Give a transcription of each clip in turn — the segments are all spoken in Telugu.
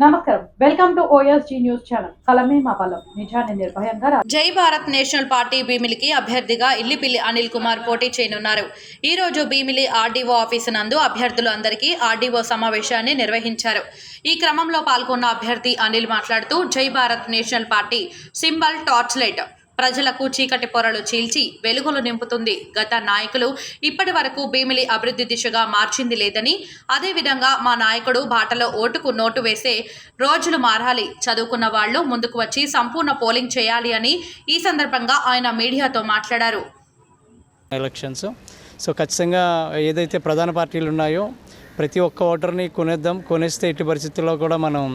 నమస్కారం, welcome to OSG news channel. కలమే మా బలం, నిజాన్ని నిర్భయంగా. జై భారత్ నేషనల్ పార్టీ భీమిలికి అభ్యర్థిగా ఇల్లిపిల్లి అనిల్ కుమార్ పోటీ చేయనున్నారు. ఈ రోజు భీమిలి ఆర్డీఓ ఆఫీసు నందు అభ్యర్థులు అందరికీ ఆర్డీఓ సమావేశాన్ని నిర్వహించారు. ఈ క్రమంలో పాల్గొన్న అభ్యర్థి అనిల్ మాట్లాడుతూ జై Bharat national party symbol torch light ప్రజలకు చీకటి పొరలు చీల్చి వెలుగులు నింపుతుంది. గత నాయకులు ఇప్పటి వరకు భీమిలి అభివృద్ధి దిశగా మార్చింది లేదని, అదేవిధంగా మా నాయకుడు బాటలో ఓటుకు నోటు వేసే రోజులు మారాలి, చదువుకున్న వాళ్ళు ముందుకు వచ్చి సంపూర్ణ పోలింగ్ చేయాలి అని ఈ సందర్భంగా ఆయన మీడియాతో మాట్లాడారు. ఎలక్షన్స్ ఖచ్చితంగా ఏదైతే ప్రధాన పార్టీలు ఉన్నాయో ప్రతి ఒక్క ఓటర్ని కొనేస్తే ఎట్టి పరిస్థితుల్లో కూడా మనం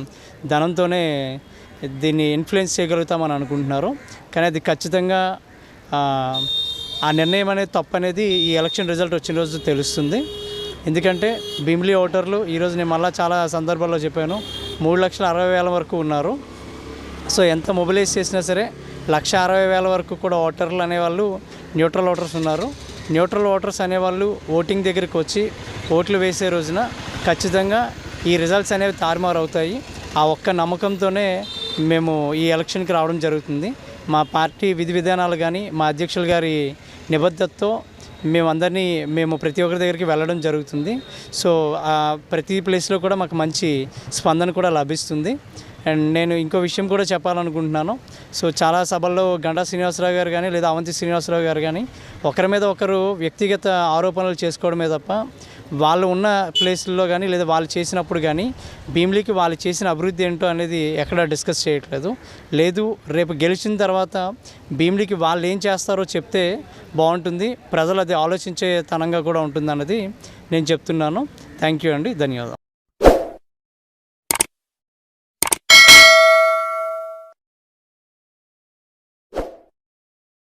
ధనంతోనే దీన్ని ఇన్ఫ్లుయెన్స్ చేయగలుగుతామని అనుకుంటున్నారు. కానీ అది ఖచ్చితంగా ఆ నిర్ణయం అనేది తప్పు అనేది ఈ ఎలక్షన్ రిజల్ట్ వచ్చిన రోజు తెలుస్తుంది. ఎందుకంటే భీమిలి ఓటర్లు ఈరోజు నేను మళ్ళీ చాలా సందర్భాల్లో చెప్పాను, 3,60,000 వరకు ఉన్నారు. ఎంత మొబిలైజ్ చేసినా సరే 1,60,000 వరకు కూడా ఓటర్లు అనేవాళ్ళు న్యూట్రల్ ఓటర్స్ ఉన్నారు. న్యూట్రల్ ఓటర్స్ అనేవాళ్ళు ఓటింగ్ దగ్గరికి వచ్చి ఓట్లు వేసే రోజున ఖచ్చితంగా ఈ రిజల్ట్స్ అనేవి తారుమారు అవుతాయి. ఆ ఒక్క నమ్మకంతోనే మేము ఈ ఎలక్షన్కి రావడం జరుగుతుంది. మా పార్టీ విధి విధానాలు కానీ మా అధ్యక్షులు గారి నిబద్ధతతో మేము ప్రతి ఒక్కరి దగ్గరికి వెళ్ళడం జరుగుతుంది. ప్రతి ప్లేస్లో కూడా మాకు మంచి స్పందన కూడా లభిస్తుంది. అండ్ నేను ఇంకో విషయం కూడా చెప్పాలనుకుంటున్నాను. చాలా సభల్లో గంటా శ్రీనివాసరావు గారు కానీ లేదా అవంతి శ్రీనివాసరావు గారు కానీ ఒకరి మీద ఒకరు వ్యక్తిగత ఆరోపణలు చేసుకోవడమే తప్ప వాళ్ళు ఉన్న ప్లేస్లో కానీ లేదా వాళ్ళు చేసినప్పుడు కానీ భీమిలికి వాళ్ళు చేసిన అభివృద్ధి ఏంటో అనేది ఎక్కడ డిస్కస్ చేయట్లేదు. రేపు గెలిచిన తర్వాత భీమిలికి వాళ్ళు ఏం చేస్తారో చెప్తే బాగుంటుంది, ప్రజలు అది ఆలోచించే తనంగా కూడా ఉంటుంది అన్నది నేను చెప్తున్నాను. థ్యాంక్ యూ అండి, ధన్యవాదాలు.